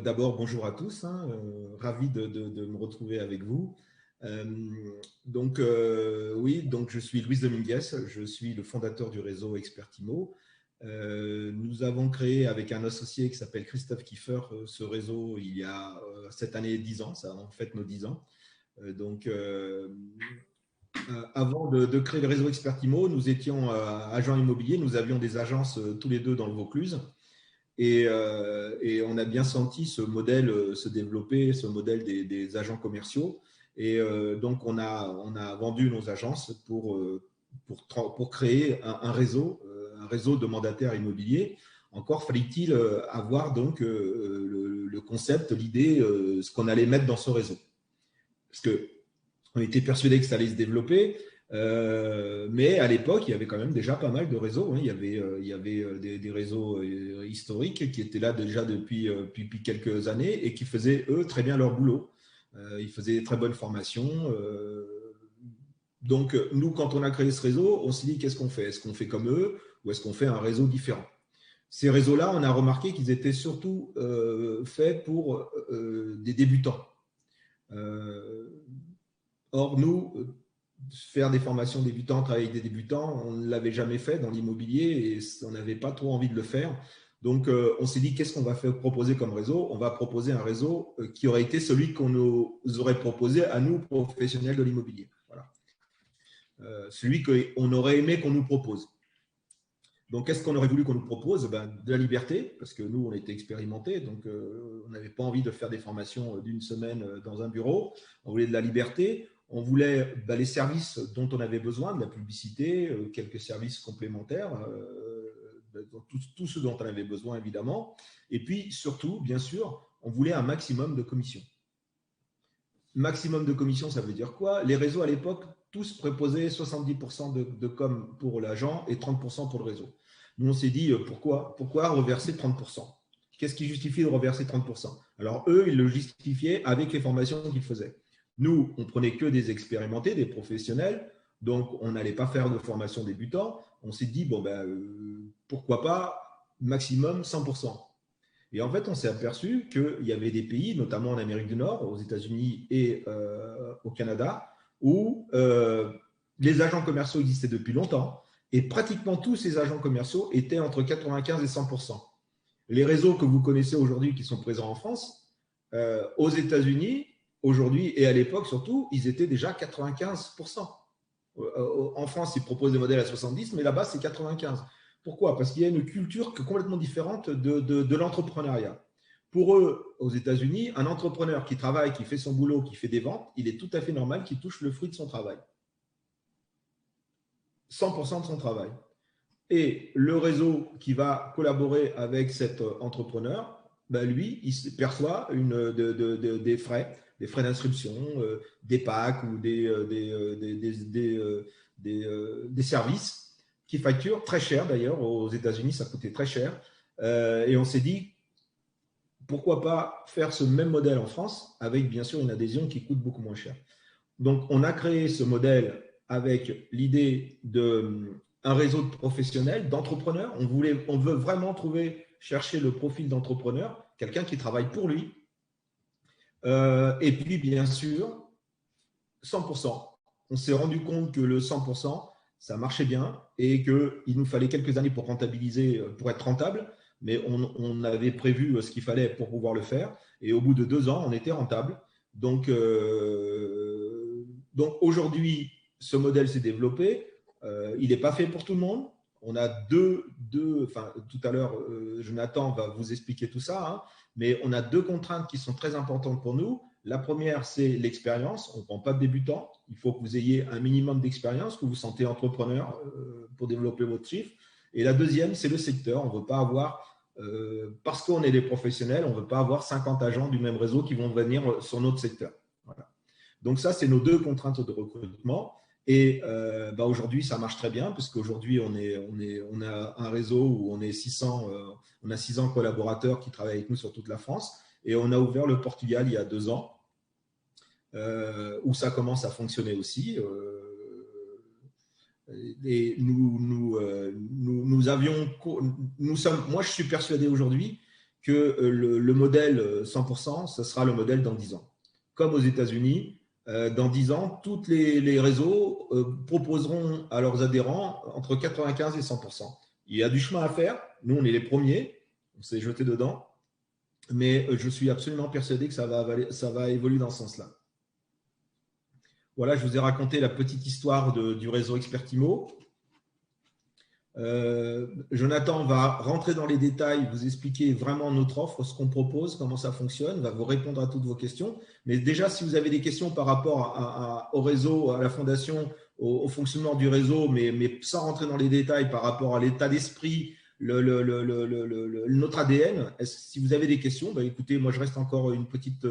d'abord, bonjour à tous, hein, ravi de me retrouver avec vous. Oui, donc je suis Luis Dominguez, je suis le fondateur du réseau Expertimo. Nous avons créé avec un associé qui s'appelle Christophe Kiefer ce réseau il y a cette année 10 ans, ça en fait nos 10 ans. Avant de créer le réseau Expertimo, nous étions agents immobiliers, nous avions des agences tous les deux dans le Vaucluse. Et on a bien senti ce modèle se développer, ce modèle des agents commerciaux. Et donc, on a vendu nos agences pour créer un réseau de mandataires immobiliers. Encore fallait-il avoir donc le concept, l'idée, ce qu'on allait mettre dans ce réseau. Parce qu'on était persuadé que ça allait se développer. Mais à l'époque, il y avait quand même déjà pas mal de réseaux. Hein. Il y avait des réseaux historiques qui étaient là déjà depuis quelques années et qui faisaient, eux, très bien leur boulot. Ils faisaient des très bonnes formations. Donc, nous, quand on a créé ce réseau, on s'est dit, qu'est-ce qu'on fait? Est-ce qu'on fait comme eux ou est-ce qu'on fait un réseau différent? Ces réseaux-là, on a remarqué qu'ils étaient surtout faits pour des débutants. Or, nous, faire des formations débutants, travailler avec des débutants, on ne l'avait jamais fait dans l'immobilier et on n'avait pas trop envie de le faire. Donc, on s'est dit, qu'est-ce qu'on va proposer comme réseau? On va proposer un réseau qui aurait été celui qu'on nous aurait proposé à nous, professionnels de l'immobilier. Voilà. Celui qu'on aurait aimé qu'on nous propose. Donc, qu'est-ce qu'on aurait voulu qu'on nous propose? De la liberté, parce que nous, on était expérimentés, donc on n'avait pas envie de faire des formations d'une semaine dans un bureau. On voulait de la liberté. On voulait les services dont on avait besoin, de la publicité, quelques services complémentaires, tout ce dont on avait besoin, évidemment. Et puis, surtout, bien sûr, on voulait un maximum de commissions. Maximum de commissions, ça veut dire quoi? Les réseaux, à l'époque, tous proposaient 70% de com pour l'agent et 30% pour le réseau. Nous, on s'est dit, pourquoi reverser 30%? Qu'est-ce qui justifie de reverser 30%? Alors, eux, ils le justifiaient avec les formations qu'ils faisaient. Nous, on prenait que des expérimentés, des professionnels, donc on n'allait pas faire de formation débutant. On s'est dit, pourquoi pas maximum 100%. Et en fait, on s'est aperçu qu'il y avait des pays, notamment en Amérique du Nord, aux États-Unis et au Canada, où les agents commerciaux existaient depuis longtemps et pratiquement tous ces agents commerciaux étaient entre 95 et 100%. Les réseaux que vous connaissez aujourd'hui qui sont présents en France, aux États-Unis, aujourd'hui et à l'époque surtout, ils étaient déjà 95%. En France, ils proposent des modèles à 70, mais là-bas, c'est 95. Pourquoi? Parce qu'il y a une culture complètement différente de l'entrepreneuriat. Pour eux, aux États-Unis, un entrepreneur qui travaille, qui fait son boulot, qui fait des ventes, il est tout à fait normal qu'il touche le fruit de son travail. 100% de son travail. Et le réseau qui va collaborer avec cet entrepreneur, lui, il perçoit des frais d'inscription, des packs ou des services qui facturent très cher d'ailleurs. Aux États-Unis, ça coûtait très cher. Et on s'est dit, pourquoi pas faire ce même modèle en France avec bien sûr une adhésion qui coûte beaucoup moins cher. Donc, on a créé ce modèle avec l'idée d'un réseau de professionnels, d'entrepreneurs. On veut vraiment chercher le profil d'entrepreneur, quelqu'un qui travaille pour lui. Et puis, bien sûr, 100%. On s'est rendu compte que le 100%, ça marchait bien et qu'il nous fallait quelques années pour rentabiliser, pour être rentable, mais on avait prévu ce qu'il fallait pour pouvoir le faire. Et au bout de 2 ans, on était rentable. Donc aujourd'hui, ce modèle s'est développé. Il n'est pas fait pour tout le monde. On a tout à l'heure, Jonathan va vous expliquer tout ça, hein, mais on a 2 contraintes qui sont très importantes pour nous. La première, c'est l'expérience. On ne prend pas de débutants. Il faut que vous ayez un minimum d'expérience, que vous vous sentez entrepreneur pour développer votre chiffre. Et la deuxième, c'est le secteur. On ne veut pas avoir, parce qu'on est des professionnels, on ne veut pas avoir 50 agents du même réseau qui vont venir sur notre secteur. Voilà. Donc ça, c'est nos 2 contraintes de recrutement. Et aujourd'hui, ça marche très bien parce qu'aujourd'hui, on a un réseau où on a 600 collaborateurs qui travaillent avec nous sur toute la France. Et on a ouvert le Portugal il y a 2 ans, où ça commence à fonctionner aussi. Et moi, je suis persuadé aujourd'hui que le modèle 100%, ce sera le modèle dans 10 ans. Comme aux États-Unis, dans 10 ans, tous les réseaux proposeront à leurs adhérents entre 95 et 100%. Il y a du chemin à faire. Nous, on est les premiers. On s'est jeté dedans. Mais je suis absolument persuadé que ça va évoluer dans ce sens-là. Voilà, je vous ai raconté la petite histoire du réseau Expertimo. Jonathan va rentrer dans les détails, vous expliquer vraiment notre offre, ce qu'on propose, comment ça fonctionne, va vous répondre à toutes vos questions. Mais déjà, si vous avez des questions par rapport au réseau, à la fondation, au fonctionnement du réseau, mais sans rentrer dans les détails par rapport à l'état d'esprit, notre ADN, si vous avez des questions, bah écoutez, moi je reste encore une petite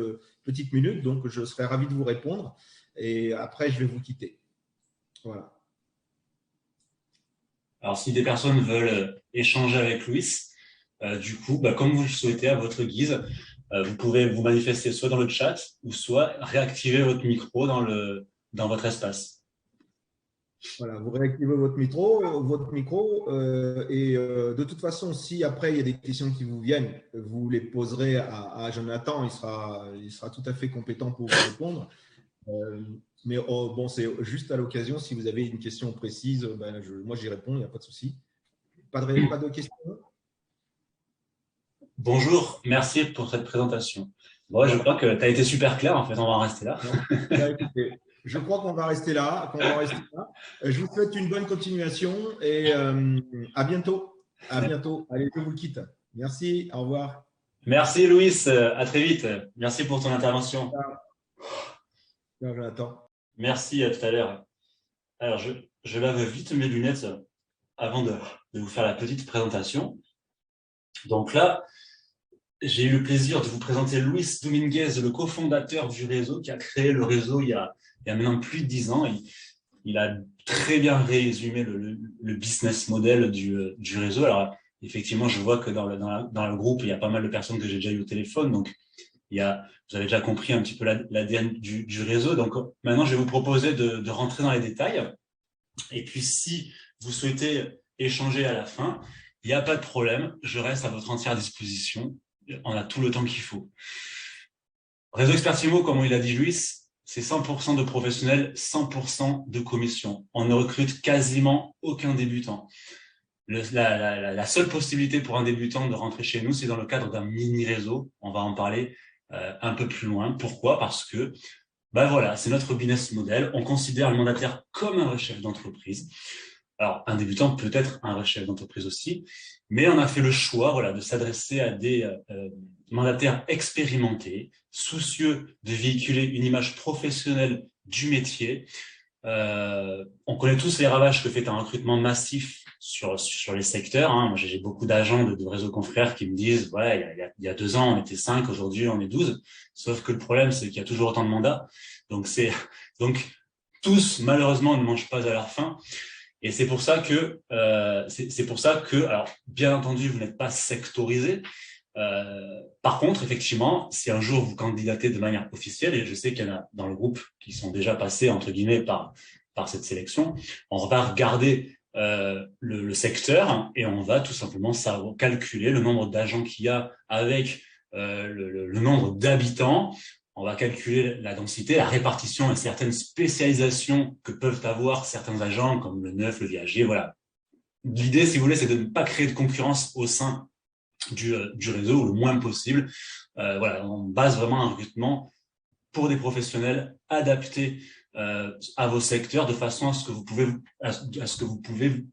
minute, donc je serai ravi de vous répondre. Et après, je vais vous quitter. Voilà. Alors, si des personnes veulent échanger avec Louis, du coup, comme vous le souhaitez, à votre guise, vous pouvez vous manifester soit dans le chat ou soit réactiver votre micro dans votre espace. Voilà, vous réactivez votre micro et de toute façon, si après il y a des questions qui vous viennent, vous les poserez à Jonathan, il sera tout à fait compétent pour vous répondre. Mais bon, c'est juste à l'occasion, si vous avez une question précise, moi j'y réponds, il n'y a pas de souci. Pas de questions? Bonjour, merci pour cette présentation. Bon, je crois que tu as été super clair, en fait, on va en rester là. Écoutez, je crois qu'on va rester là, Je vous souhaite une bonne continuation et à bientôt. À bientôt. Allez, je vous le quitte. Merci, au revoir. Merci Louis, à très vite. Merci pour ton intervention. Ciao, Jonathan. Merci, à tout à l'heure. Alors, je lave vite mes lunettes avant de vous faire la petite présentation. Donc là, j'ai eu le plaisir de vous présenter Luis Dominguez, le cofondateur du réseau, qui a créé le réseau il y a maintenant plus de 10 ans. Il a très bien résumé le business model du réseau. Alors, effectivement, je vois que dans le groupe, il y a pas mal de personnes que j'ai déjà eu au téléphone. Donc, vous avez déjà compris un petit peu l'ADN du réseau. Donc, maintenant, je vais vous proposer de rentrer dans les détails. Et puis, si vous souhaitez échanger à la fin, il n'y a pas de problème. Je reste à votre entière disposition. On a tout le temps qu'il faut. Réseau Expertimo, comme il a dit Luis, c'est 100% de professionnels, 100% de commissions. On ne recrute quasiment aucun débutant. La seule possibilité pour un débutant de rentrer chez nous, c'est dans le cadre d'un mini-réseau. On va en parler un peu plus loin. Pourquoi? Parce que voilà, c'est notre business model. On considère le mandataire comme un vrai chef d'entreprise. Alors, un débutant peut être un vrai chef d'entreprise aussi, mais on a fait le choix de s'adresser à des mandataires expérimentés, soucieux de véhiculer une image professionnelle du métier. On connaît tous les ravages que fait un recrutement massif sur les secteurs. Moi, j'ai beaucoup d'agents de réseaux confrères qui me disent il y a 2 ans, on était 5, aujourd'hui, on est 12. Sauf que le problème, c'est qu'il y a toujours autant de mandats. Donc, tous, malheureusement, ne mangent pas à leur faim. Et c'est pour ça que, alors, bien entendu, vous n'êtes pas sectorisé. Par contre, effectivement, si un jour vous candidatez de manière officielle, et je sais qu'il y en a dans le groupe qui sont déjà passés, entre guillemets, par cette sélection, on va regarder le secteur et on va tout simplement calculer le nombre d'agents qu'il y a avec le nombre d'habitants. On va calculer la densité, la répartition et certaines spécialisations que peuvent avoir certains agents, comme le neuf, le viager. Voilà. L'idée, si vous voulez, c'est de ne pas créer de concurrence au sein du réseau le moins possible. On base vraiment un recrutement pour des professionnels adaptés à vos secteurs de façon à ce que vous pouvez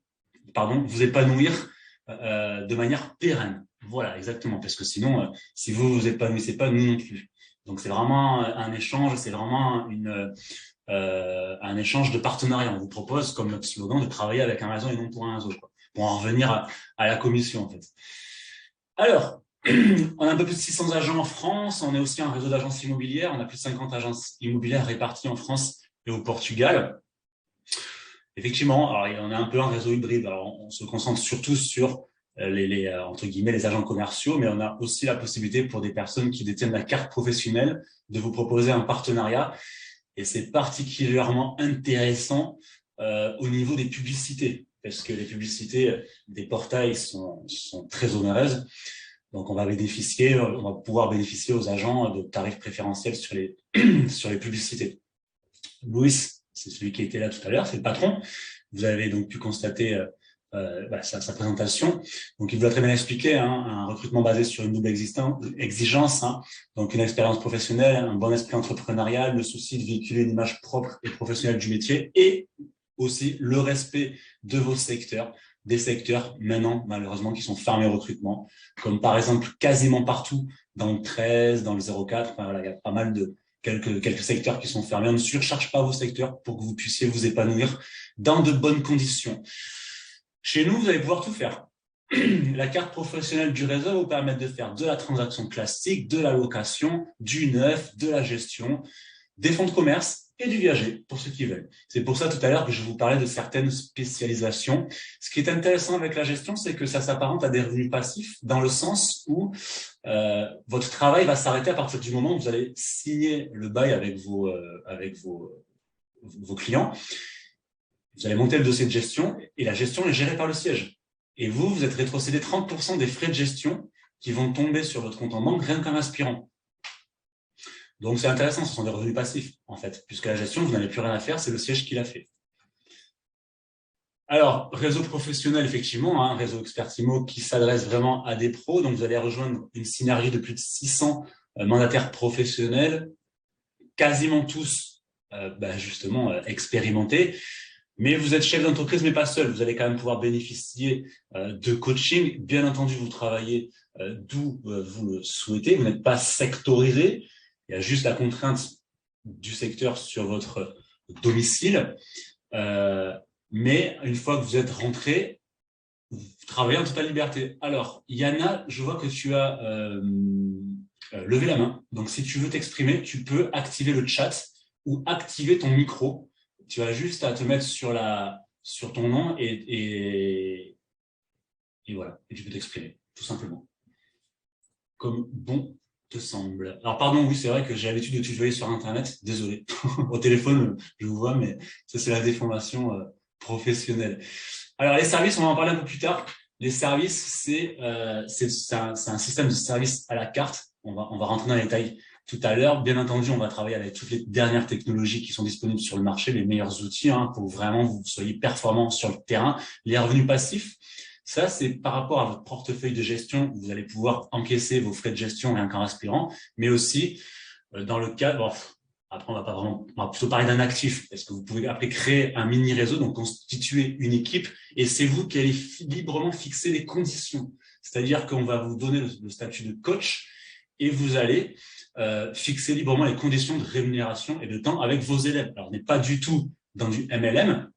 vous épanouir de manière pérenne. Voilà, exactement. Parce que sinon, si vous vous épanouissez pas, nous non plus. Donc, c'est vraiment un échange, c'est vraiment un échange de partenariat. On vous propose, comme notre slogan, de travailler avec un réseau et non pour un réseau, quoi. Pour en revenir à la commission, en fait. Alors, on a un peu plus de 600 agents en France. On est aussi un réseau d'agences immobilières. On a plus de 50 agences immobilières réparties en France et au Portugal. Effectivement, alors, on a un peu un réseau hybride. Alors, on se concentre surtout sur entre guillemets, les agents commerciaux, mais on a aussi la possibilité pour des personnes qui détiennent la carte professionnelle de vous proposer un partenariat. Et c'est particulièrement intéressant au niveau des publicités, parce que les publicités des portails sont très onéreuses. Donc, on va pouvoir bénéficier aux agents de tarifs préférentiels sur les, sur les publicités. Louis, c'est celui qui était là tout à l'heure, c'est le patron. Vous avez donc pu constater sa présentation. Donc, il vous a très bien expliqué, un recrutement basé sur une double exigence, donc une expérience professionnelle, un bon esprit entrepreneurial, le souci de véhiculer une image propre et professionnelle du métier et aussi le respect de vos secteurs, des secteurs maintenant, malheureusement, qui sont fermés au recrutement, comme par exemple quasiment partout dans le 13, dans le 04. Enfin, voilà, il y a pas mal de quelques secteurs qui sont fermés. On ne surcharge pas vos secteurs pour que vous puissiez vous épanouir dans de bonnes conditions. Chez nous, vous allez pouvoir tout faire. La carte professionnelle du réseau va vous permettre de faire de la transaction classique, de la location, du neuf, de la gestion, des fonds de commerce et du viager, pour ceux qui veulent. C'est pour ça, tout à l'heure, que je vous parlais de certaines spécialisations. Ce qui est intéressant avec la gestion, c'est que ça s'apparente à des revenus passifs, dans le sens où votre travail va s'arrêter à partir du moment où vous allez signer le bail avec vos clients. Vous allez monter le dossier de gestion et la gestion est gérée par le siège. Et vous êtes rétrocédé 30% des frais de gestion qui vont tomber sur votre compte en banque rien qu'un aspirant. Donc, c'est intéressant, ce sont des revenus passifs, en fait, puisque la gestion, vous n'avez plus rien à faire, c'est le siège qui l'a fait. Alors, réseau professionnel, effectivement, réseau Expertimo qui s'adresse vraiment à des pros. Donc, vous allez rejoindre une synergie de plus de 600 mandataires professionnels, quasiment tous, justement, expérimentés. Mais vous êtes chef d'entreprise, mais pas seul. Vous allez quand même pouvoir bénéficier de coaching. Bien entendu, vous travaillez d'où vous le souhaitez. Vous n'êtes pas sectorisé. Il y a juste la contrainte du secteur sur votre domicile. Mais une fois que vous êtes rentré, vous travaillez en totale liberté. Alors, Yana, je vois que tu as levé la main. Donc, si tu veux t'exprimer, tu peux activer le chat ou activer ton micro. Tu as juste à te mettre sur ton nom et voilà. Et tu peux t'exprimer, tout simplement. Comme bon te semble. Alors, pardon, oui, c'est vrai que j'ai l'habitude de tutoyer sur Internet. Désolé. Au téléphone, je vous vois, mais ça, c'est la déformation professionnelle. Alors, les services, on va en parler un peu plus tard. Les services, c'est un système de service à la carte. On va rentrer dans les détails tout à l'heure. Bien entendu, on va travailler avec toutes les dernières technologies qui sont disponibles sur le marché, les meilleurs outils pour vraiment vous soyez performants sur le terrain. Les revenus passifs, ça, c'est par rapport à votre portefeuille de gestion. Vous allez pouvoir encaisser vos frais de gestion rien qu'en aspirant, mais aussi dans le cadre… Après, on va plutôt parler d'un actif, parce que vous pouvez après créer un mini réseau, donc constituer une équipe, et c'est vous qui allez librement fixer les conditions. C'est-à-dire qu'on va vous donner le statut de coach et vous allez fixer librement les conditions de rémunération et de temps avec vos élèves. Alors, on n'est pas du tout dans du MLM,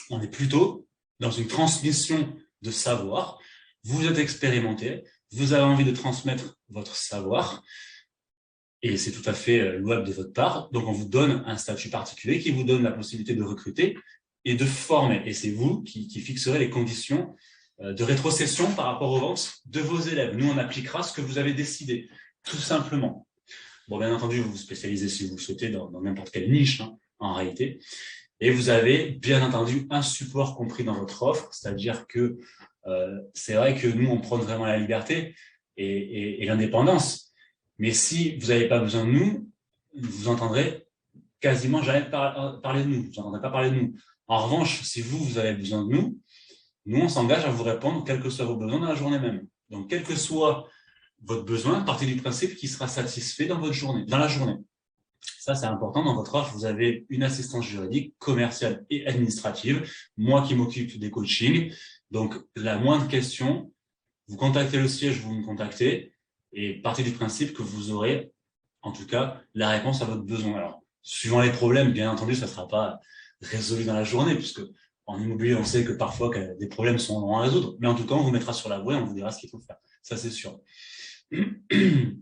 on est plutôt dans une transmission de savoir. Vous êtes expérimenté, vous avez envie de transmettre votre savoir, et c'est tout à fait louable de votre part. Donc, on vous donne un statut particulier qui vous donne la possibilité de recruter et de former. Et c'est vous qui fixerez les conditions de rétrocession par rapport aux ventes de vos élèves. Nous, on appliquera ce que vous avez décidé, tout simplement. Bon, bien entendu, vous vous spécialisez si vous le souhaitez dans n'importe quelle niche, en réalité. Et vous avez, bien entendu, un support compris dans votre offre. C'est-à-dire que c'est vrai que nous, on prône vraiment la liberté et l'indépendance. Mais si vous n'avez pas besoin de nous, vous entendrez quasiment jamais parler de nous. Vous n'entendrez pas parler de nous. En revanche, si vous avez besoin de nous, on s'engage à vous répondre, quels que soient vos besoins dans la journée même. Donc, quel que soit votre besoin, partez du principe qu'il sera satisfait dans la journée. Ça, c'est important. Dans votre offre, vous avez une assistance juridique, commerciale et administrative. Moi qui m'occupe des coachings. Donc, la moindre question, vous contactez le siège, vous me contactez. Et partez du principe que vous aurez, en tout cas, la réponse à votre besoin. Alors, suivant les problèmes, bien entendu, ça ne sera pas résolu dans la journée, puisque en immobilier, on sait que parfois des problèmes sont longs à résoudre. Mais en tout cas, on vous mettra sur la voie et on vous dira ce qu'il faut faire. Ça, c'est sûr.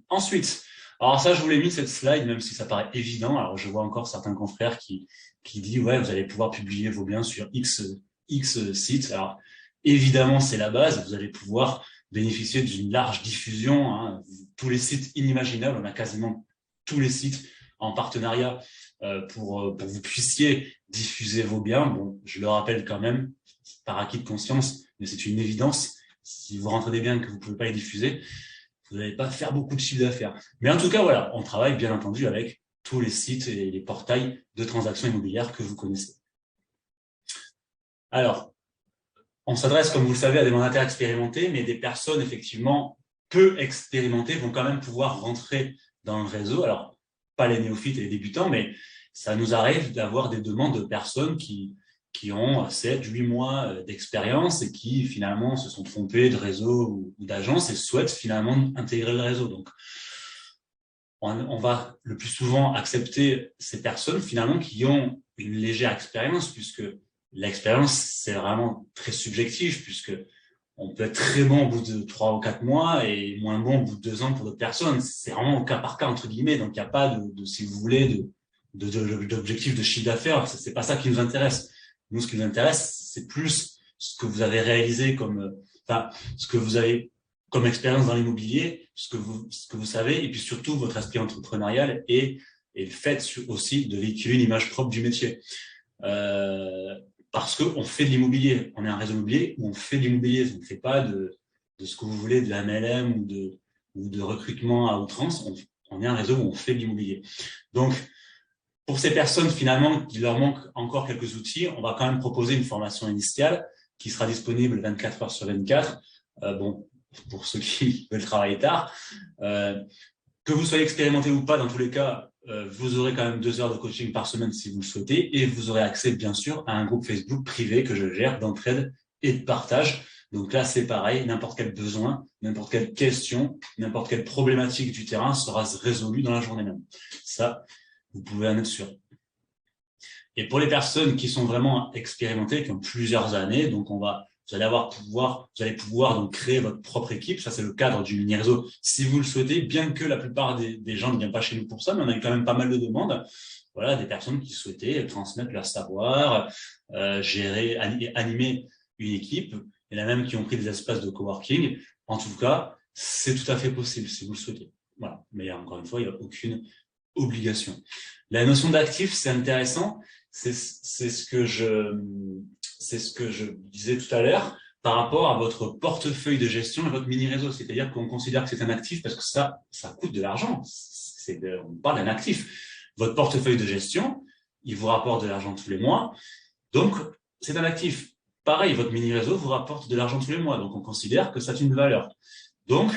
Ensuite, alors ça, je vous l'ai mis cette slide, même si ça paraît évident. Alors, je vois encore certains confrères qui disent, ouais, vous allez pouvoir publier vos biens sur X sites. Alors, évidemment, c'est la base. Vous allez pouvoir bénéficier d'une large diffusion, tous les sites inimaginables, on a quasiment tous les sites en partenariat pour que vous puissiez diffuser vos biens. Bon, je le rappelle quand même, par acquis de conscience, mais c'est une évidence, si vous rentrez des biens que vous ne pouvez pas les diffuser, vous n'allez pas faire beaucoup de chiffre d'affaires. Mais en tout cas, voilà, on travaille bien entendu avec tous les sites et les portails de transactions immobilières que vous connaissez. Alors, on s'adresse, comme vous le savez, à des mandataires expérimentés, mais des personnes effectivement peu expérimentées vont quand même pouvoir rentrer dans le réseau. Alors, pas les néophytes et les débutants, mais ça nous arrive d'avoir des demandes de personnes qui ont 7, 8 mois d'expérience et qui finalement se sont trompées de réseau ou d'agence et souhaitent finalement intégrer le réseau. Donc, on va le plus souvent accepter ces personnes finalement qui ont une légère expérience, puisque l'expérience, c'est vraiment très subjectif, puisque on peut être très bon au bout de 3 ou 4 mois et moins bon au bout de 2 ans pour d'autres personnes. C'est vraiment au cas par cas, entre guillemets. Donc, il n'y a pas si vous voulez, d'objectif de chiffre d'affaires. C'est pas ça qui nous intéresse. Nous, ce qui nous intéresse, c'est plus ce que vous avez réalisé ce que vous avez comme expérience dans l'immobilier, ce que vous savez, et puis surtout votre esprit entrepreneurial et le fait aussi de véhiculer une image propre du métier. Parce qu'on fait de l'immobilier. On est un réseau immobilier où on fait de l'immobilier. On ne fait pas de ce que vous voulez, de la MLM ou de recrutement à outrance. On est un réseau où on fait de l'immobilier. Donc, pour ces personnes, finalement, qui leur manque encore quelques outils, on va quand même proposer une formation initiale qui sera disponible 24 heures sur 24. Pour ceux qui veulent travailler tard. Que vous soyez expérimenté ou pas, dans tous les cas, vous aurez quand même 2 heures de coaching par semaine si vous le souhaitez, et vous aurez accès, bien sûr, à un groupe Facebook privé que je gère d'entraide et de partage. Donc là, c'est pareil, n'importe quel besoin, n'importe quelle question, n'importe quelle problématique du terrain sera résolue dans la journée même. Ça, vous pouvez en être sûr. Et pour les personnes qui sont vraiment expérimentées, qui ont plusieurs années, donc vous allez pouvoir donc créer votre propre équipe. Ça, c'est le cadre du mini-réseau. Si vous le souhaitez, bien que la plupart des gens ne viennent pas chez nous pour ça, mais on a eu quand même pas mal de demandes. Voilà, des personnes qui souhaitaient transmettre leur savoir, gérer, animer une équipe. Il y en a même qui ont pris des espaces de coworking. En tout cas, c'est tout à fait possible si vous le souhaitez. Voilà. Mais encore une fois, il n'y a aucune obligation. La notion d'actif, c'est intéressant. C'est ce que je disais tout à l'heure par rapport à votre portefeuille de gestion et votre mini-réseau. C'est-à-dire qu'on considère que c'est un actif parce que ça coûte de l'argent. On parle d'un actif. Votre portefeuille de gestion, il vous rapporte de l'argent tous les mois. Donc, c'est un actif. Pareil, votre mini-réseau vous rapporte de l'argent tous les mois. Donc, on considère que c'est une valeur. Donc,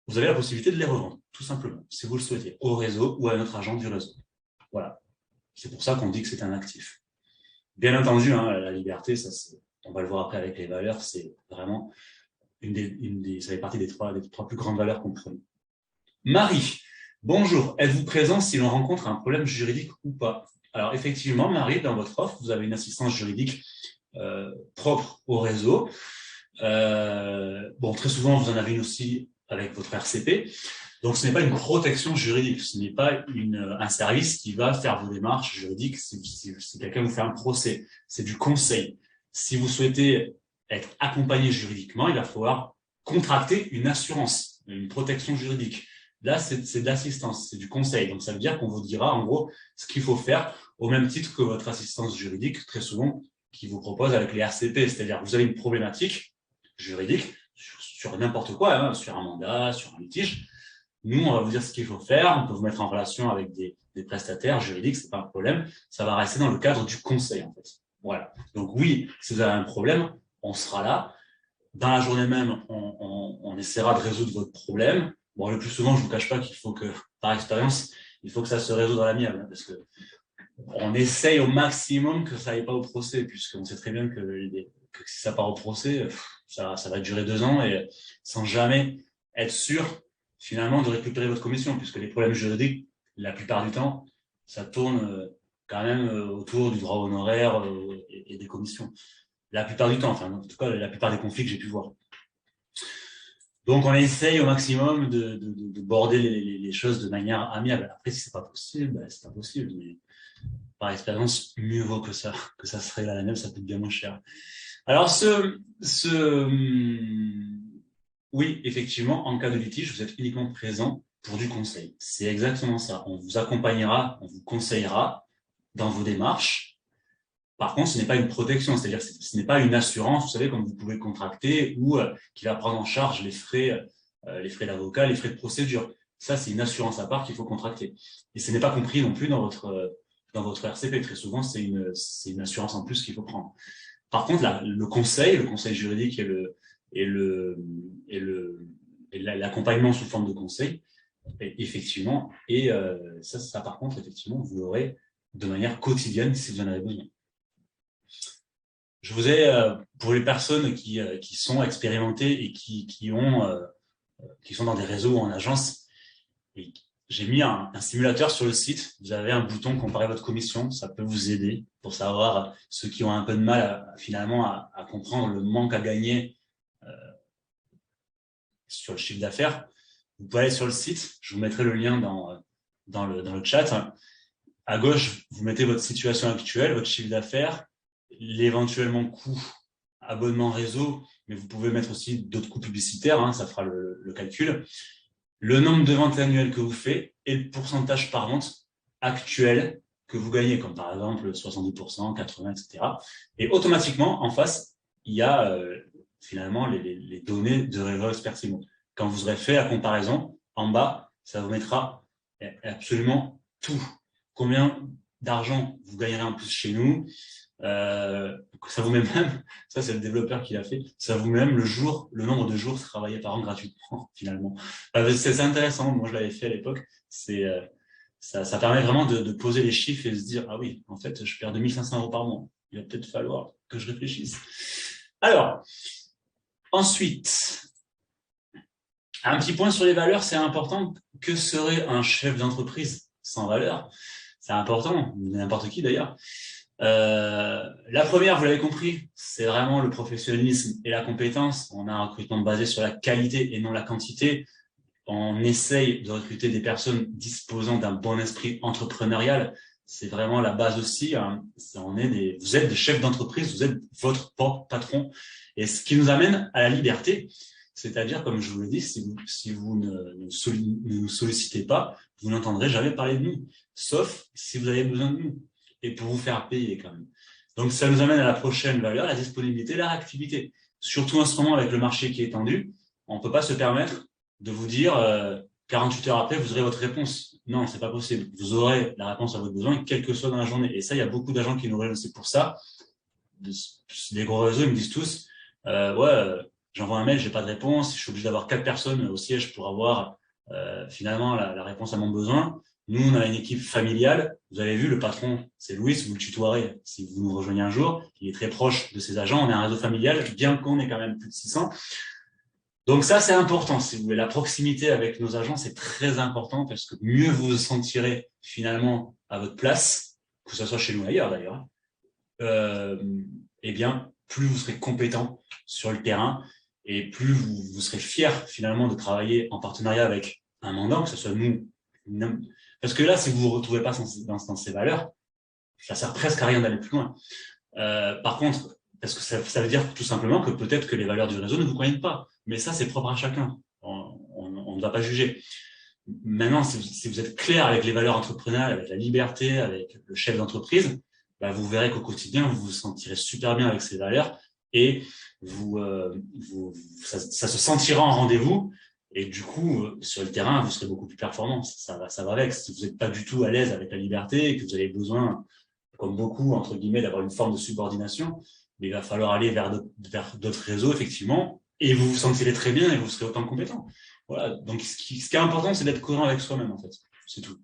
vous avez la possibilité de les revendre, tout simplement, si vous le souhaitez, au réseau ou à notre agent du réseau. Voilà. C'est pour ça qu'on dit que c'est un actif. Bien entendu, la liberté, on va le voir après avec les valeurs, c'est vraiment ça fait partie des trois plus grandes valeurs qu'on prône. Marie, bonjour. Êtes-vous présent si l'on rencontre un problème juridique ou pas? Alors, effectivement, Marie, dans votre offre, vous avez une assistance juridique propre au réseau. Très souvent, vous en avez une aussi avec votre RCP. Donc, ce n'est pas une protection juridique, ce n'est pas un service qui va faire vos démarches juridiques si quelqu'un vous fait un procès. C'est du conseil. Si vous souhaitez être accompagné juridiquement, il va falloir contracter une assurance, une protection juridique. Là, c'est de l'assistance, c'est du conseil. Donc, ça veut dire qu'on vous dira, en gros, ce qu'il faut faire au même titre que votre assistance juridique, très souvent, qui vous propose avec les RCP. C'est-à-dire que vous avez une problématique juridique sur n'importe quoi, sur un mandat, sur un litige. Nous, on va vous dire ce qu'il faut faire. On peut vous mettre en relation avec des prestataires juridiques, c'est pas un problème. Ça va rester dans le cadre du conseil, en fait. Voilà. Donc oui, si vous avez un problème, on sera là. Dans la journée même, on essaiera de résoudre votre problème. Bon, le plus souvent, je vous cache pas qu'il faut que, par expérience, il faut que ça se résout dans l'amiable, parce que on essaye au maximum que ça n'aille pas au procès, puisqu'on sait très bien que si ça part au procès, ça va durer 2 ans et sans jamais être sûr finalement de récupérer votre commission, puisque les problèmes juridiques, la plupart du temps, ça tourne quand même autour du droit honoraire et des commissions. La plupart du temps, enfin en tout cas la plupart des conflits que j'ai pu voir. Donc on essaye au maximum de border les choses de manière amiable. Après, si c'est pas possible, c'est pas possible. Mais par expérience, mieux vaut que ça se règle à l'amiable, ça coûte bien moins cher. Alors oui, effectivement, en cas de litige, vous êtes uniquement présent pour du conseil. C'est exactement ça. On vous accompagnera, on vous conseillera dans vos démarches. Par contre, ce n'est pas une protection, c'est-à-dire que ce n'est pas une assurance, vous savez, comme vous pouvez contracter ou qui va prendre en charge les frais les frais d'avocat, les frais de procédure. Ça, c'est une assurance à part qu'il faut contracter. Et ce n'est pas compris non plus dans votre RCP. Très souvent, c'est une assurance en plus qu'il faut prendre. Par contre, là, le conseil juridique et l'accompagnement sous forme de conseil, effectivement, et ça, par contre, effectivement, vous l'aurez de manière quotidienne si vous en avez besoin. Je vous ai, pour les personnes qui sont expérimentées et qui sont dans des réseaux ou en agence, et j'ai mis un simulateur sur le site. Vous avez un bouton comparer votre commission. Ça peut vous aider pour savoir ceux qui ont un peu de mal finalement à comprendre le manque à gagner sur le chiffre d'affaires. Vous pouvez aller sur le site. Je vous mettrai le lien dans le chat. À gauche, vous mettez votre situation actuelle, votre chiffre d'affaires, l'éventuellement coût abonnement réseau, mais vous pouvez mettre aussi d'autres coûts publicitaires, hein, ça fera le calcul. Le nombre de ventes annuelles que vous faites et le pourcentage par vente actuel que vous gagnez, comme par exemple 70%, 80%, etc. Et automatiquement, en face, il y a finalement les données de Revo Expert Simo. Quand vous aurez fait la comparaison, en bas, ça vous mettra absolument tout. Combien d'argent vous gagnerez en plus chez nous, ça vous met même, ça c'est le développeur qui l'a fait, ça vous met même le nombre de jours travaillés par an gratuitement finalement. C'est intéressant, moi je l'avais fait à l'époque, ça permet vraiment de poser les chiffres et de se dire, ah oui, en fait je perds 2500 € par mois, il va peut-être falloir que je réfléchisse. Alors, ensuite, un petit point sur les valeurs, c'est important. Que serait un chef d'entreprise sans valeur? C'est important, n'importe qui d'ailleurs. La première, vous l'avez compris, c'est vraiment le professionnalisme et la compétence. On a un recrutement basé sur la qualité et non la quantité. On essaye de recruter des personnes disposant d'un bon esprit entrepreneurial. C'est vraiment la base aussi. Hein. Vous êtes des chefs d'entreprise, vous êtes votre propre patron. Et ce qui nous amène à la liberté. C'est-à-dire, comme je vous l'ai dit, si vous ne nous sollicitez pas, vous n'entendrez jamais parler de nous, sauf si vous avez besoin de nous, et pour vous faire payer quand même. Donc, ça nous amène à la prochaine valeur, la disponibilité, la réactivité. Surtout en ce moment, avec le marché qui est tendu, on ne peut pas se permettre de vous dire 48 heures après, vous aurez votre réponse. Non, c'est pas possible. Vous aurez la réponse à votre besoin, quelle que soit dans la journée. Et ça, il y a beaucoup d'agents qui nous rejoignent. C'est pour ça, les gros réseaux, ils me disent tous, j'envoie un mail, j'ai pas de réponse, je suis obligé d'avoir 4 personnes au siège pour avoir finalement la réponse à mon besoin. Nous, on a une équipe familiale. Vous avez vu, le patron, c'est Louis, vous le tutoierez si vous nous rejoignez un jour. Il est très proche de ses agents. On est un réseau familial, bien qu'on ait quand même plus de 600. Donc ça, c'est important. Si vous voulez, la proximité avec nos agents, c'est très important parce que mieux vous vous sentirez finalement à votre place, que ce soit chez nous ou ailleurs d'ailleurs, eh bien, plus vous serez compétent sur le terrain et plus vous serez fier finalement de travailler en partenariat avec un mandant, que ce soit nous. Parce que là, si vous ne vous retrouvez pas dans ces valeurs, ça sert presque à rien d'aller plus loin. Par contre, parce que ça veut dire tout simplement que peut-être que les valeurs du réseau ne vous conviennent pas. Mais ça, c'est propre à chacun. On ne va pas juger. Maintenant, si vous êtes clair avec les valeurs entrepreneuriales, avec la liberté, avec le chef d'entreprise, bah, vous verrez qu'au quotidien, vous vous sentirez super bien avec ces valeurs et ça se sentira en rendez-vous. Et du coup, sur le terrain, vous serez beaucoup plus performant. Ça va avec. Si vous n'êtes pas du tout à l'aise avec la liberté et que vous avez besoin, comme beaucoup, entre guillemets, d'avoir une forme de subordination, mais il va falloir aller vers d'autres réseaux, effectivement, et vous vous sentirez très bien et vous serez autant compétent. Voilà. Donc, ce qui est important, c'est d'être cohérent avec soi-même, en fait. C'est tout.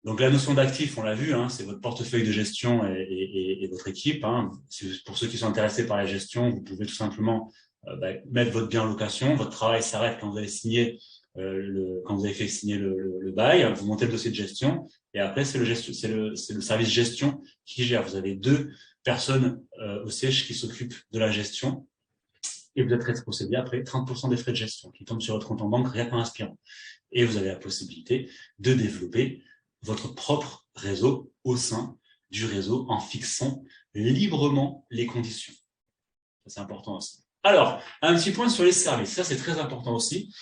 Donc, la notion d'actif, on l'a vu, hein, c'est votre portefeuille de gestion et votre équipe. Hein. Pour ceux qui sont intéressés par la gestion, vous pouvez tout simplement mettre votre bien en location. Votre travail s'arrête quand vous avez signé quand vous avez fait signer le bail. Vous montez le dossier de gestion et après c'est le service gestion qui gère. Vous avez 2 personnes au siège qui s'occupent de la gestion et vous êtes rétrocédé après 30% des frais de gestion qui tombent sur votre compte en banque rien qu'en aspirant. Et vous avez la possibilité de développer votre propre réseau au sein du réseau en fixant librement les conditions. Ça, c'est important aussi. Alors, un petit point sur les services. Ça, c'est très important aussi.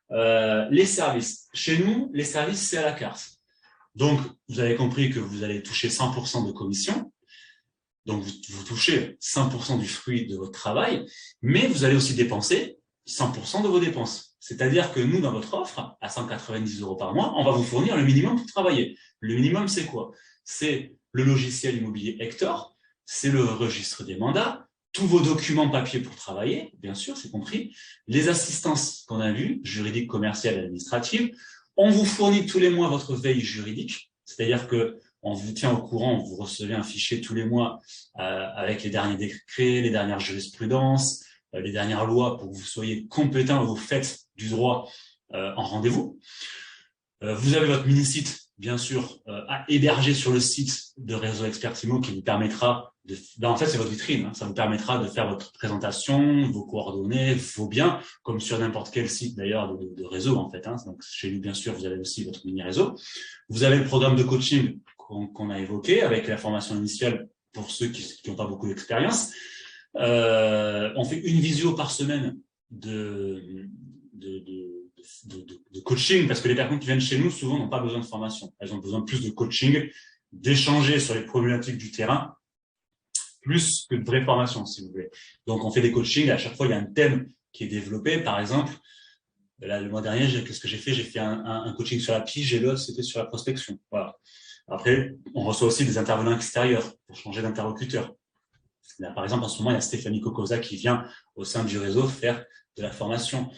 Les services. Chez nous, les services, c'est à la carte. Donc, vous avez compris que vous allez toucher 100% de commission. Donc, vous touchez 100% du fruit de votre travail, mais vous allez aussi dépenser 100% de vos dépenses. C'est-à-dire que nous, dans votre offre, à 190 € par mois, on va vous fournir le minimum pour travailler. Le minimum, c'est quoi? C'est le logiciel immobilier Hector, c'est le registre des mandats, tous vos documents papier pour travailler, bien sûr, c'est compris, les assistances qu'on a vues, juridiques, commerciales et administratives. On vous fournit tous les mois votre veille juridique, c'est-à-dire que on vous tient au courant, vous recevez un fichier tous les mois avec les derniers décrets, les dernières jurisprudences, les dernières lois pour que vous soyez compétents au fait du droit en rendez-vous. Vous avez votre mini-site, bien sûr, à héberger sur le site de Réseau Expert Immo qui vous permettra en fait, c'est votre vitrine, hein, ça vous permettra de faire votre présentation, vos coordonnées, vos biens, comme sur n'importe quel site d'ailleurs de réseau en fait. Hein. Donc, chez nous, bien sûr, vous avez aussi votre mini-réseau. Vous avez le programme de coaching qu'on a évoqué avec la formation initiale pour ceux qui n'ont pas beaucoup d'expérience. On fait une visio par semaine de coaching parce que les personnes qui viennent chez nous souvent n'ont pas besoin de formation. Elles ont besoin de plus de coaching, d'échanger sur les problématiques du terrain, plus que de vraie formation, si vous voulez. Donc, on fait des coachings. À chaque fois, il y a un thème qui est développé. Par exemple, là, le mois dernier, qu'est-ce que j'ai fait? J'ai fait un coaching sur la pige et l'autre, c'était sur la prospection. Voilà. Après, on reçoit aussi des intervenants extérieurs pour changer d'interlocuteur. Là, par exemple, en ce moment, il y a Stéphanie Cocosa qui vient au sein du réseau faire de la formation.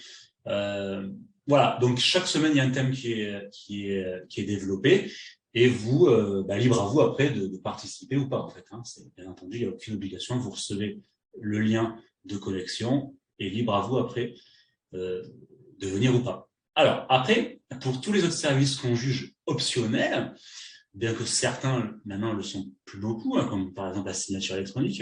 Voilà. Donc, chaque semaine, il y a un thème qui est développé. Et vous, libre à vous après de participer ou pas, en fait. Hein. Bien entendu, il n'y a aucune obligation. Vous recevez le lien de connexion et libre à vous après de venir ou pas. Alors, après, pour tous les autres services qu'on juge optionnels, bien que certains, maintenant, le sont plus beaucoup, hein, comme par exemple la signature électronique,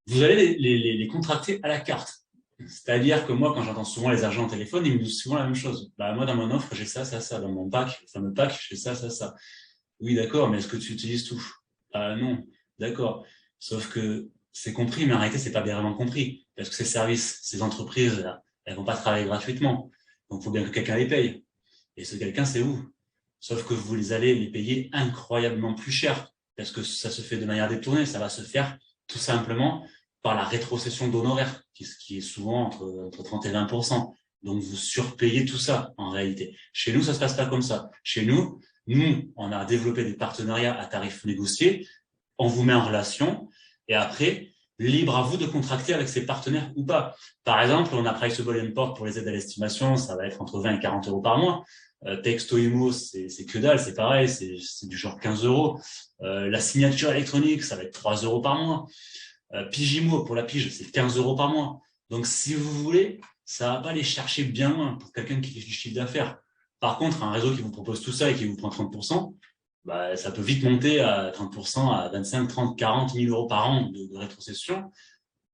vous allez les contracter à la carte. C'est-à-dire que moi, quand j'entends souvent les agents au téléphone, ils me disent souvent la même chose. Moi, dans mon offre, j'ai ça, ça, ça. Dans mon pack, le fameux pack, j'ai ça, ça, ça. Oui, d'accord, mais est-ce que tu utilises tout? Non, d'accord. Sauf que c'est compris, mais en réalité, c'est pas bien vraiment compris. Parce que ces services, ces entreprises, là, elles vont pas travailler gratuitement. Donc, il faut bien que quelqu'un les paye. Et ce quelqu'un, c'est vous. Sauf que vous allez les payer incroyablement plus cher. Parce que ça se fait de manière détournée. Ça va se faire tout simplement par la rétrocession d'honoraires, qui est souvent entre 30 et 20%. Donc, vous surpayez tout ça, en réalité. Chez nous, ça se passe pas comme ça. Chez nous, on a développé des partenariats à tarifs négociés. On vous met en relation. Et après, libre à vous de contracter avec ces partenaires ou pas. Par exemple, on a Priceable & Port pour les aides à l'estimation. Ça va être entre 20 et 40 € par mois. Texto Immo, c'est que dalle, c'est pareil, c'est du genre 15 €. La signature électronique, ça va être 3 € par mois. Pigimo, pour la pige, c'est 15 € par mois. Donc, si vous voulez, ça va pas aller chercher bien loin pour quelqu'un qui fait du chiffre d'affaires. Par contre, un réseau qui vous propose tout ça et qui vous prend 30%, ça peut vite monter à 30%, à 25, 30, 40 000 € par an de rétrocession.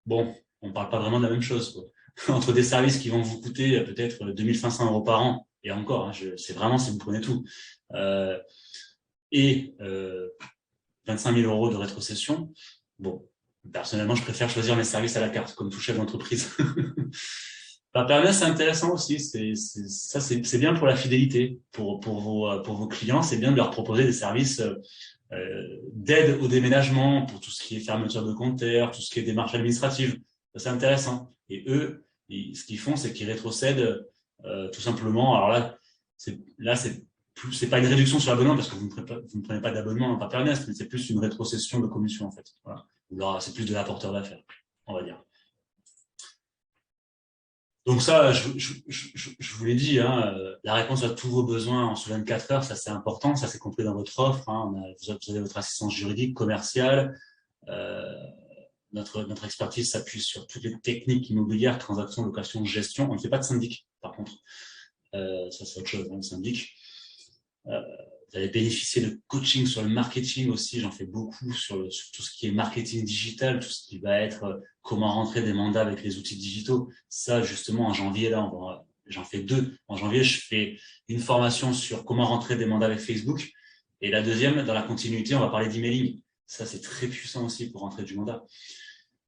Bon, on parle pas vraiment de la même chose, quoi. Entre des services qui vont vous coûter peut-être 2500 € par an, et encore, hein, c'est vraiment si vous prenez tout, et 25 000 € de rétrocession, bon, personnellement, je préfère choisir mes services à la carte, comme tout chef d'entreprise. Paperless, c'est intéressant aussi. C'est bien pour la fidélité, pour vos clients. C'est bien de leur proposer des services d'aide au déménagement, pour tout ce qui est fermeture de compteurs, tout ce qui est démarche administrative. C'est intéressant. Et eux, ce qu'ils font, c'est qu'ils rétrocèdent tout simplement. Alors c'est pas une réduction sur l'abonnement parce que vous ne prenez pas d'abonnement dans Paperless, mais c'est plus une rétrocession de commission en fait. Voilà. Ou alors c'est plus de l'apporteur d'affaires, on va dire. Donc ça, je vous l'ai dit, hein, la réponse à tous vos besoins en sous 24 heures, ça c'est important, ça c'est compris dans votre offre. Hein, vous avez votre assistance juridique, commerciale. Notre expertise s'appuie sur toutes les techniques immobilières, transactions, location, gestion. On ne fait pas de syndic, par contre. Ça c'est autre chose, hein, le syndic. Vous allez bénéficier de coaching sur le marketing aussi. J'en fais beaucoup sur tout ce qui est marketing digital, tout ce qui va être comment rentrer des mandats avec les outils digitaux. Ça, justement, en janvier, là, j'en fais 2. En janvier, je fais une formation sur comment rentrer des mandats avec Facebook. Et la deuxième, dans la continuité, on va parler d'emailing. Ça, c'est très puissant aussi pour rentrer du mandat.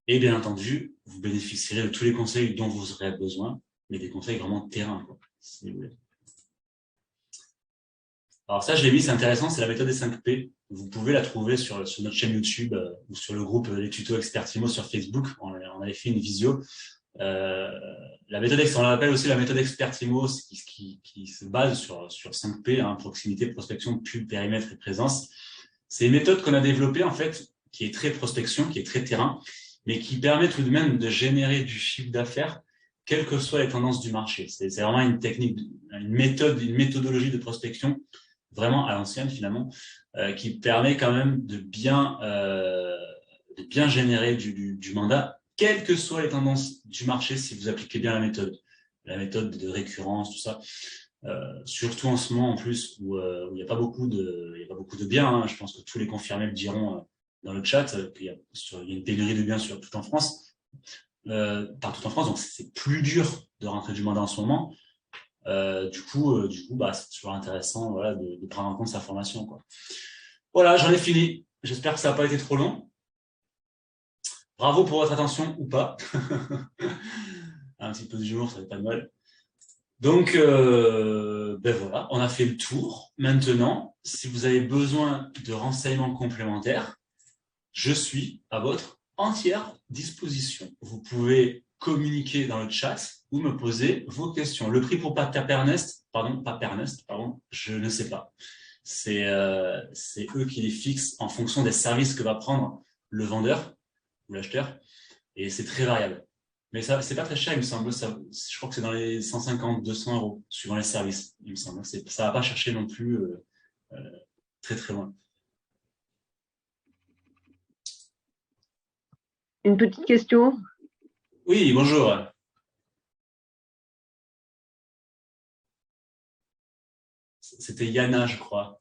Et bien entendu, vous bénéficierez de tous les conseils dont vous aurez besoin, mais des conseils vraiment de terrain, quoi, si vous voulez. Alors ça, je l'ai mis, c'est intéressant, c'est la méthode des 5 P. Vous pouvez la trouver sur notre chaîne YouTube ou sur le groupe Les Tutos Expert Immo sur Facebook. On avait fait une visio. La méthode, on l'appelle aussi la méthode Expertimo, qui se base sur 5P, hein, proximité, prospection, pub, périmètre et présence. C'est une méthode qu'on a développée, en fait, qui est très prospection, qui est très terrain, mais qui permet tout de même de générer du chiffre d'affaires, quelles que soient les tendances du marché. C'est vraiment une technique, une méthodologie de prospection, vraiment à l'ancienne finalement, qui permet quand même de bien générer du mandat, quelles que soient les tendances du marché, si vous appliquez bien la méthode de récurrence, tout ça. Surtout en ce moment en plus où il n'y a pas beaucoup de biens, hein. Je pense que tous les confirmés le diront dans le chat, qu'il y a une pénurie de biens tout en France, partout en France, donc c'est plus dur de rentrer du mandat en ce moment. Du coup, c'est toujours intéressant, voilà, de prendre en compte sa formation, quoi. Voilà, j'en ai fini. J'espère que ça n'a pas été trop long. Bravo pour votre attention ou pas. Un petit peu d'humour, ça fait pas de mal. Donc, voilà, on a fait le tour. Maintenant, si vous avez besoin de renseignements complémentaires, je suis à votre entière disposition. Vous pouvez communiquer dans le chat ou me poser vos questions. Le prix pour Pernest, je ne sais pas. C'est eux qui les fixent en fonction des services que va prendre le vendeur ou l'acheteur, et c'est très variable. Mais ça, c'est pas très cher, il me semble. Je crois que c'est dans les 150, 200 euros, suivant les services, il me semble. Ça va pas chercher non plus très très loin. Une petite question. Oui, bonjour. C'était Yana, je crois.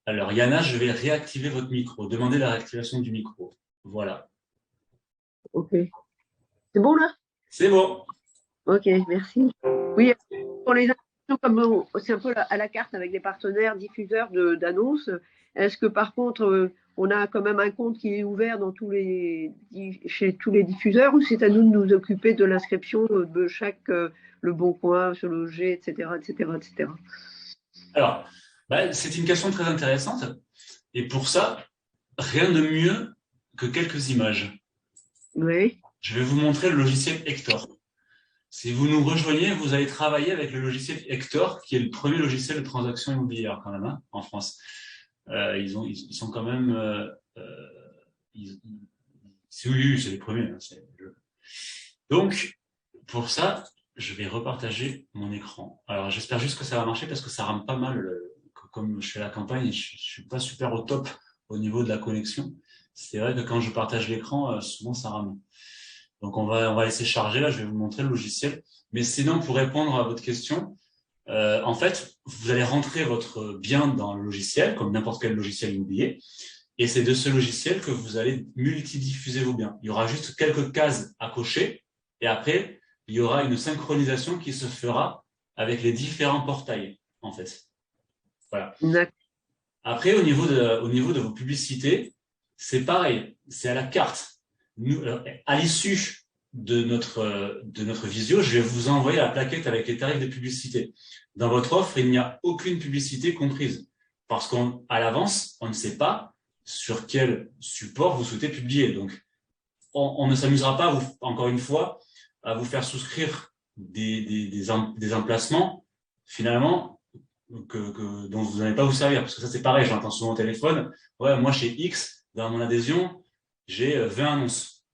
Alors, Yana, je vais réactiver votre micro. Demandez la réactivation du micro. Voilà. Ok. C'est bon, là? C'est bon. Ok, merci. Oui, pour les informations, comme c'est un peu à la carte avec des partenaires diffuseurs d'annonces, est-ce que par contre, on a quand même un compte qui est ouvert chez tous les diffuseurs, ou c'est à nous de nous occuper de l'inscription de chaque Le Bon Coin, Se Loger, etc., etc., etc. Alors, c'est une question très intéressante. Et pour ça, rien de mieux que quelques images. Oui. Je vais vous montrer le logiciel Hector. Si vous nous rejoignez, vous allez travailler avec le logiciel Hector, qui est le premier logiciel de transaction immobilière quand même, hein, en France. Ils sont quand même... oui, c'est les premiers. Hein, donc, pour ça, je vais repartager mon écran. Alors, j'espère juste que ça va marcher parce que ça rame pas mal. Comme je fais la campagne, je suis pas super au top au niveau de la connexion. C'est vrai que quand je partage l'écran, souvent ça rame. Donc, on va laisser charger. Là, je vais vous montrer le logiciel. Mais sinon, pour répondre à votre question, en fait, vous allez rentrer votre bien dans le logiciel, comme n'importe quel logiciel immobilier. Et c'est de ce logiciel que vous allez multidiffuser vos biens. Il y aura juste quelques cases à cocher. Et après, il y aura une synchronisation qui se fera avec les différents portails, en fait. Voilà. Après, au niveau de vos publicités, c'est pareil. C'est à la carte. Nous, à l'issue de notre visio, je vais vous envoyer la plaquette avec les tarifs de publicité. Dans votre offre, il n'y a aucune publicité comprise. Parce qu'à l'avance, on ne sait pas sur quel support vous souhaitez publier. Donc, on ne s'amusera pas, encore une fois, à vous faire souscrire des emplacements, finalement, dont vous n'allez pas vous servir. Parce que ça, c'est pareil, j'entends souvent au téléphone. Ouais, moi, chez X, dans mon adhésion, j'ai 20 annonces.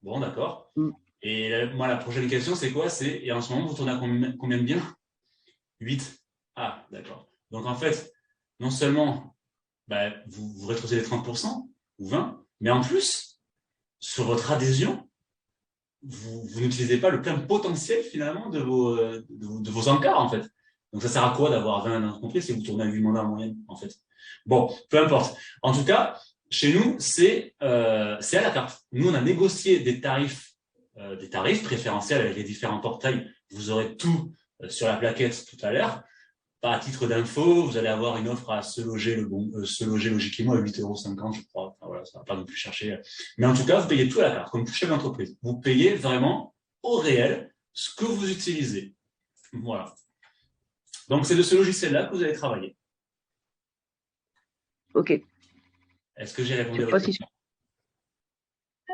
Bon, d'accord. Et moi, la prochaine question, c'est quoi? Et en ce moment, vous tournez à combien de biens? 8. Ah, d'accord. Donc, en fait, non seulement vous rétrocédez 30% ou 20%, mais en plus, sur votre adhésion, vous n'utilisez pas le plein potentiel finalement de vos encarts, en fait. Donc, ça sert à quoi d'avoir 20 annonces complets si vous tournez à 8 mandats en moyenne, en fait? Bon, peu importe. En tout cas, chez nous, c'est à la carte. Nous, on a négocié des tarifs préférentiels avec les différents portails. Vous aurez tout sur la plaquette tout à l'heure. À titre d'info, vous allez avoir une offre à Se Loger logiquement à 8,50 €, je crois. Enfin, voilà, ça ne va pas non plus chercher. Mais en tout cas, vous payez tout à la carte, comme tout chef d'entreprise. Vous payez vraiment au réel ce que vous utilisez. Voilà. Donc, c'est de ce logiciel-là que vous allez travailler. Ok. Est-ce que j'ai répondu à votre question?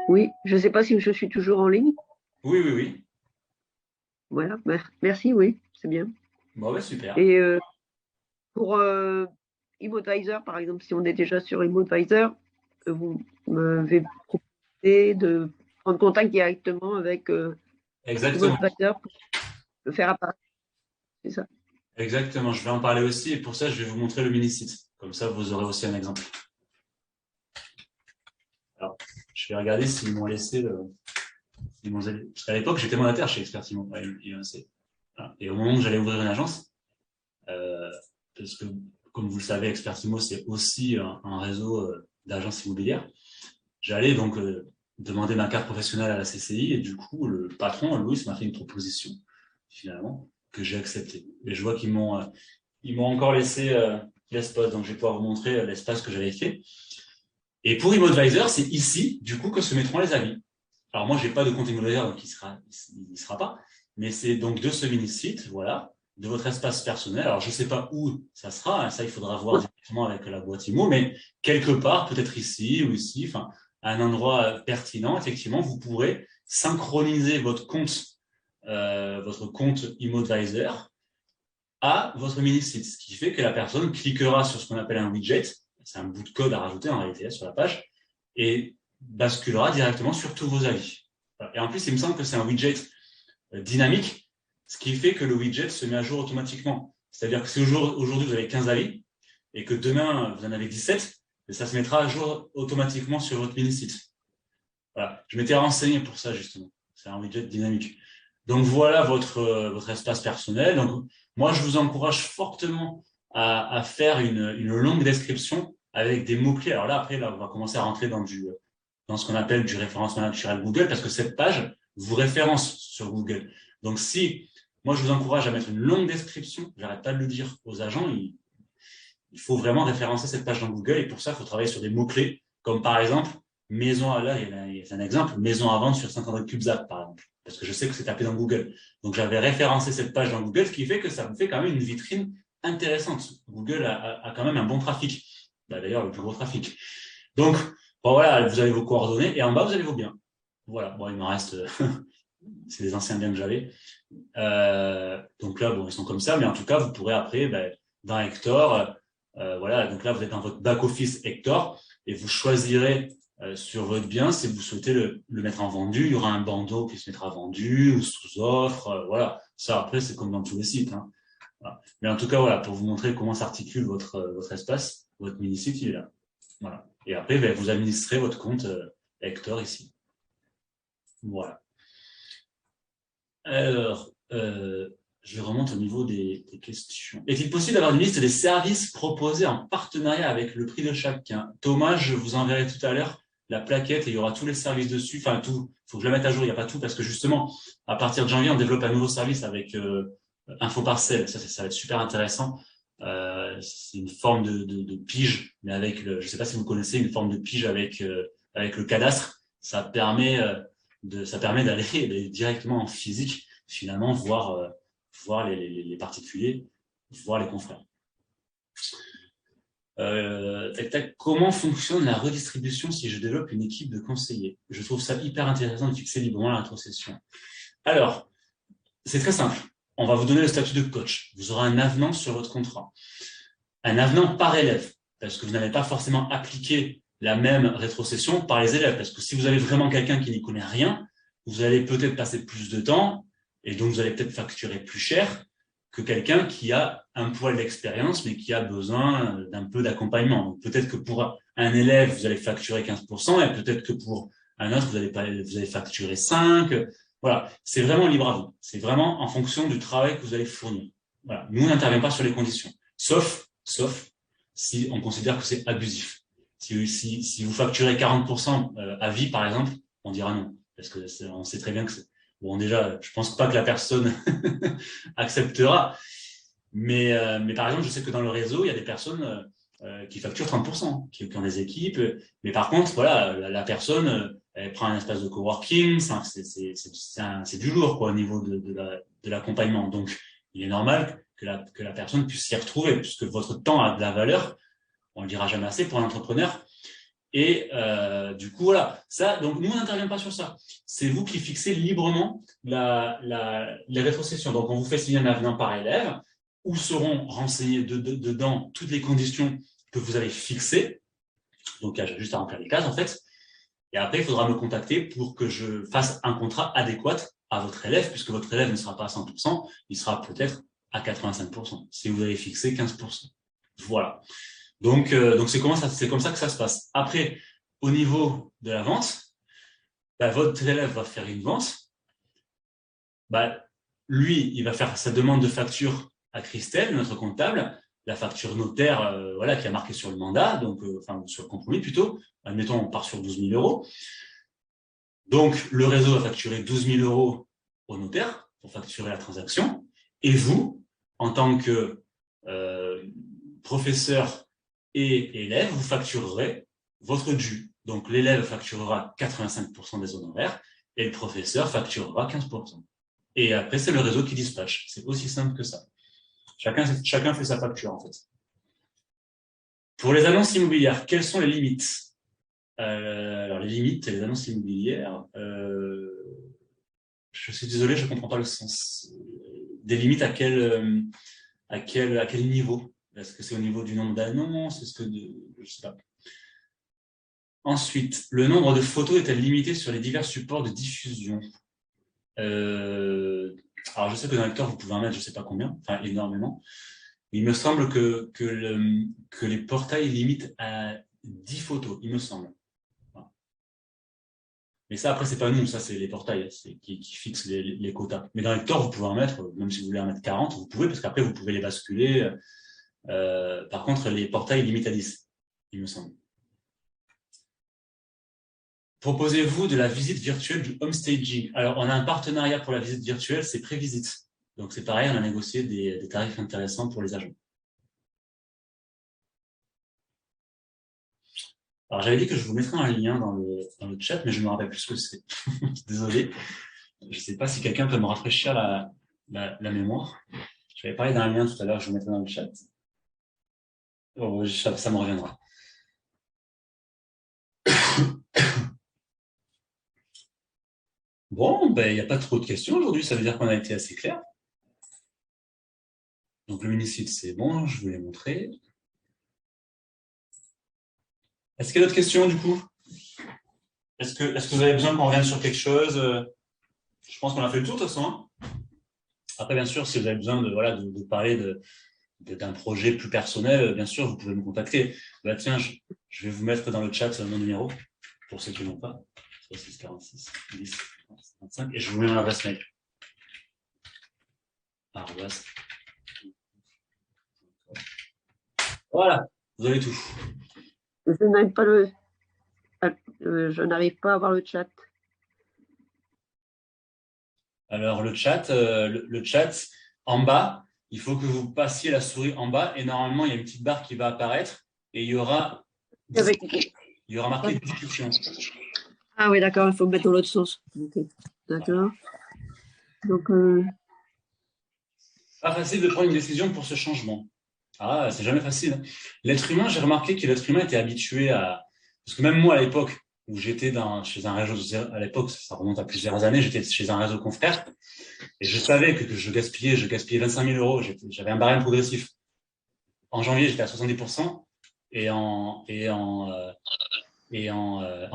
Oui, je ne sais pas si je suis toujours en ligne. Oui, oui, oui. Voilà, merci, oui, c'est bien. Bon, ouais, super. Et pour ImmoAdvisor, par exemple, si on est déjà sur ImmoAdvisor, vous m'avez proposé de prendre contact directement avec Exactement. ImmoAdvisor pour le faire apparaître, c'est ça? Exactement. Je vais en parler aussi et pour ça, je vais vous montrer le mini-site. Comme ça, vous aurez aussi un exemple. Alors, je vais regarder s'ils m'ont laissé le. Parce qu'à l'époque, j'étais mandataire chez Expertimo. Ouais, voilà. Et au moment où j'allais ouvrir une agence, euh, parce que, comme vous le savez, Expertimo, c'est aussi un réseau d'agences immobilières. J'allais donc demander ma carte professionnelle à la CCI et du coup, le patron, Louis, m'a fait une proposition, finalement, que j'ai acceptée. Et je vois ils m'ont encore laissé l'espace, donc je vais pouvoir vous montrer l'espace que j'avais fait. Et pour ImmoAdvisor, c'est ici, du coup, que se mettront les avis. Alors moi, j'ai pas de compte ImmoAdvisor, donc il sera pas. Mais c'est donc de ce mini-site, voilà, de votre espace personnel. Alors je sais pas où ça sera, hein, ça il faudra voir directement avec la boîte Immo, mais quelque part, peut-être ici ou ici, enfin, à un endroit pertinent, effectivement, vous pourrez synchroniser votre compte ImmoAdvisor à votre mini-site, ce qui fait que la personne cliquera sur ce qu'on appelle un widget, c'est un bout de code à rajouter en réalité sur la page, et basculera directement sur tous vos avis. Et en plus, il me semble que c'est un widget dynamique, ce qui fait que le widget se met à jour automatiquement. C'est-à-dire que si aujourd'hui vous avez 15 avis et que demain vous en avez 17, ça se mettra à jour automatiquement sur votre mini-site. Voilà. Je m'étais renseigné pour ça justement. C'est un widget dynamique. Donc voilà votre espace personnel. Donc moi je vous encourage fortement à faire une longue description avec des mots-clés. Alors là après là on va commencer à rentrer dans ce qu'on appelle du référencement naturel Google parce que cette page vous référence sur Google. Donc si moi je vous encourage à mettre une longue description, j'arrête pas de le dire aux agents, il faut vraiment référencer cette page dans Google et pour ça il faut travailler sur des mots-clés comme par exemple maison à là, c'est un exemple, maison à vendre sur Saint-André-de-Cubzac, par exemple. Parce que je sais que c'est tapé dans Google. Donc, j'avais référencé cette page dans Google, ce qui fait que ça me fait quand même une vitrine intéressante. Google a quand même un bon trafic. Bah, d'ailleurs, le plus gros trafic. Donc, bon, voilà, vous avez vos coordonnées et en bas, vous avez vos biens. Voilà. Bon, il me reste, c'est les anciens biens que j'avais. Donc là, bon, ils sont comme ça, mais en tout cas, vous pourrez après, dans Hector, voilà, donc là, vous êtes dans votre back-office Hector et vous choisirez sur votre bien si vous souhaitez le mettre en vendu. Il y aura un bandeau qui se mettra vendu ou sous offre. Voilà, ça après, c'est comme dans tous les sites. Hein. Voilà. Mais en tout cas, voilà, pour vous montrer comment s'articule votre espace, votre mini-site, il est là. Voilà. Et après, vous administrez votre compte Hector ici. Voilà. Alors, je remonte au niveau des questions. Est-il possible d'avoir une liste des services proposés en partenariat avec le prix de chacun? Thomas, je vous enverrai tout à l'heure la plaquette et il y aura tous les services dessus. Enfin, tout. Il faut que je la mette à jour. Il n'y a pas tout parce que justement, à partir de janvier, on développe un nouveau service avec InfoParcel. Ça va être super intéressant. C'est une forme de pige, mais avec je ne sais pas si vous connaissez une forme de pige avec le cadastre. Ça permet d'aller directement en physique, finalement, voir les particuliers, voir les confrères. Comment fonctionne la redistribution si je développe une équipe de conseillers? Je trouve ça hyper intéressant de fixer librement la rétrocession. Alors, c'est très simple. On va vous donner le statut de coach. Vous aurez un avenant sur votre contrat. Un avenant par élève, parce que vous n'allez pas forcément appliquer la même rétrocession par les élèves. Parce que si vous avez vraiment quelqu'un qui n'y connaît rien, vous allez peut-être passer plus de temps et donc vous allez peut-être facturer plus cher que quelqu'un qui a un poil d'expérience mais qui a besoin d'un peu d'accompagnement. Peut-être que pour un élève, vous allez facturer 15% et peut-être que pour un autre, vous allez facturer 5%. Voilà, c'est vraiment libre à vous. C'est vraiment en fonction du travail que vous allez fournir. Voilà. Nous, on n'intervient pas sur les conditions, sauf si on considère que c'est abusif. Si vous facturez 40% à vie, par exemple, on dira non. Parce que on sait très bien que c'est... Bon, déjà, je pense pas que la personne acceptera. Mais par exemple, je sais que dans le réseau, il y a des personnes qui facturent 30%, qui ont des équipes. Mais par contre, voilà, la personne, elle prend un espace de coworking. C'est du lourd, quoi, au niveau de l'accompagnement. Donc, il est normal que la personne puisse s'y retrouver, puisque votre temps a de la valeur. On le dira jamais assez pour un entrepreneur. Et du coup, voilà. Ça, donc, nous, on n'intervient pas sur ça. C'est vous qui fixez librement les rétrocessions. Donc, on vous fait signer un avenant par élève où seront renseignées dedans toutes les conditions que vous avez fixées. Donc, il y a juste à remplir les cases, en fait. Et après, il faudra me contacter pour que je fasse un contrat adéquat à votre élève, puisque votre élève ne sera pas à 100%, il sera peut-être à 85%, si vous avez fixé 15%. Voilà. Donc c'est comme ça que ça se passe. Après, au niveau de la vente, votre élève va faire une vente. Lui, il va faire sa demande de facture à Christelle, notre comptable, la facture notaire voilà, qui a marqué sur le mandat, donc, enfin sur le compromis plutôt. Admettons, on part sur 12 000 euros. Donc, le réseau va facturer 12 000 euros au notaire pour facturer la transaction. Et vous, en tant que professeur et élève, vous facturerez votre dû. Donc, l'élève facturera 85% des honoraires et le professeur facturera 15%. Et après, c'est le réseau qui dispatche. C'est aussi simple que ça. Chacun fait sa facture, en fait. Pour les annonces immobilières, quelles sont les limites? Alors, les limites et les annonces immobilières, je suis désolé, je ne comprends pas le sens. Des limites à quel niveau? Est-ce que c'est au niveau du nombre d'annonces? Je ne sais pas. Ensuite, le nombre de photos est-elle limité sur les divers supports de diffusion? Alors, je sais que dans Lecteur, vous pouvez en mettre je ne sais pas combien, enfin énormément. Il me semble que les portails limitent à 10 photos, il me semble. Mais ça, après, c'est pas nous, ça, c'est les portails qui fixent les quotas. Mais dans Lecteur, vous pouvez en mettre, même si vous voulez en mettre 40, vous pouvez, parce qu'après, vous pouvez les basculer. Par contre, les portails limitent à 10, il me semble. Proposez-vous de la visite virtuelle du home staging? Alors, on a un partenariat pour la visite virtuelle, c'est Prévisite. Donc, c'est pareil, on a négocié des tarifs intéressants pour les agents. Alors, j'avais dit que je vous mettrais un lien dans le chat, mais je ne me rappelle plus ce que c'est. Désolé. Je ne sais pas si quelqu'un peut me rafraîchir la mémoire. J'avais parlé d'un lien tout à l'heure, je vous mettrai dans le chat. Oh, ça me reviendra. Bon, ben, il n'y a pas trop de questions aujourd'hui, ça veut dire qu'on a été assez clair. Donc, le mini-site, c'est bon, je vous l'ai montré. Est-ce qu'il y a d'autres questions, du coup? Est-ce que vous avez besoin qu'on revienne sur quelque chose? Je pense qu'on a fait le tour, de toute façon. Hein. Après, bien sûr, si vous avez besoin de parler d'un projet plus personnel, bien sûr, vous pouvez me contacter. Bah, tiens, je vais vous mettre dans le chat mon numéro, pour ceux qui n'ont pas. 36 46 10 25, et je vous mets mon adresse mail. Voilà, vous avez tout. Je n'arrive pas à voir le chat. Alors, le chat, en bas, il faut que vous passiez la souris en bas et normalement, il y a une petite barre qui va apparaître et il y aura marqué discussion. Ah oui, d'accord, il faut me mettre dans l'autre sens. Okay. D'accord. Donc, Pas facile de prendre une décision pour ce changement. Ah, c'est jamais facile. L'être humain, j'ai remarqué que l'être humain était habitué à... Parce que même moi, à l'époque, où j'étais chez un réseau, à l'époque, ça remonte à plusieurs années, j'étais chez un réseau confrère, et je savais que je gaspillais 25 000 euros. J'avais un barème progressif. En janvier, j'étais à 70%, et en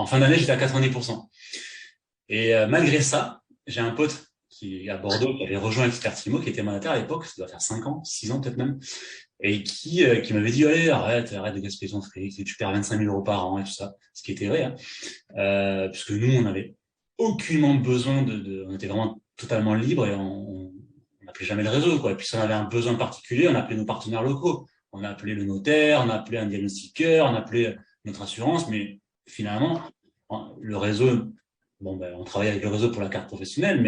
fin d'année, j'étais à 90%. Et malgré ça, j'ai un pote qui à Bordeaux, qui avait rejoint Expertimo, qui était mandataire à l'époque, ça doit faire 5 ans, 6 ans peut-être même, et qui m'avait dit, allez, arrête de gaspiller ton fric, tu perds 25 000 euros par an et tout ça, ce qui était vrai, hein. Puisque nous, on n'avait aucunement besoin on était vraiment totalement libre et on n'appelait jamais le réseau, quoi. Et puis si on avait un besoin particulier, on appelait nos partenaires locaux, on a appelé le notaire, on a appelé un diagnostiqueur, on a appelé notre assurance, mais finalement, le réseau, on travaille avec le réseau pour la carte professionnelle,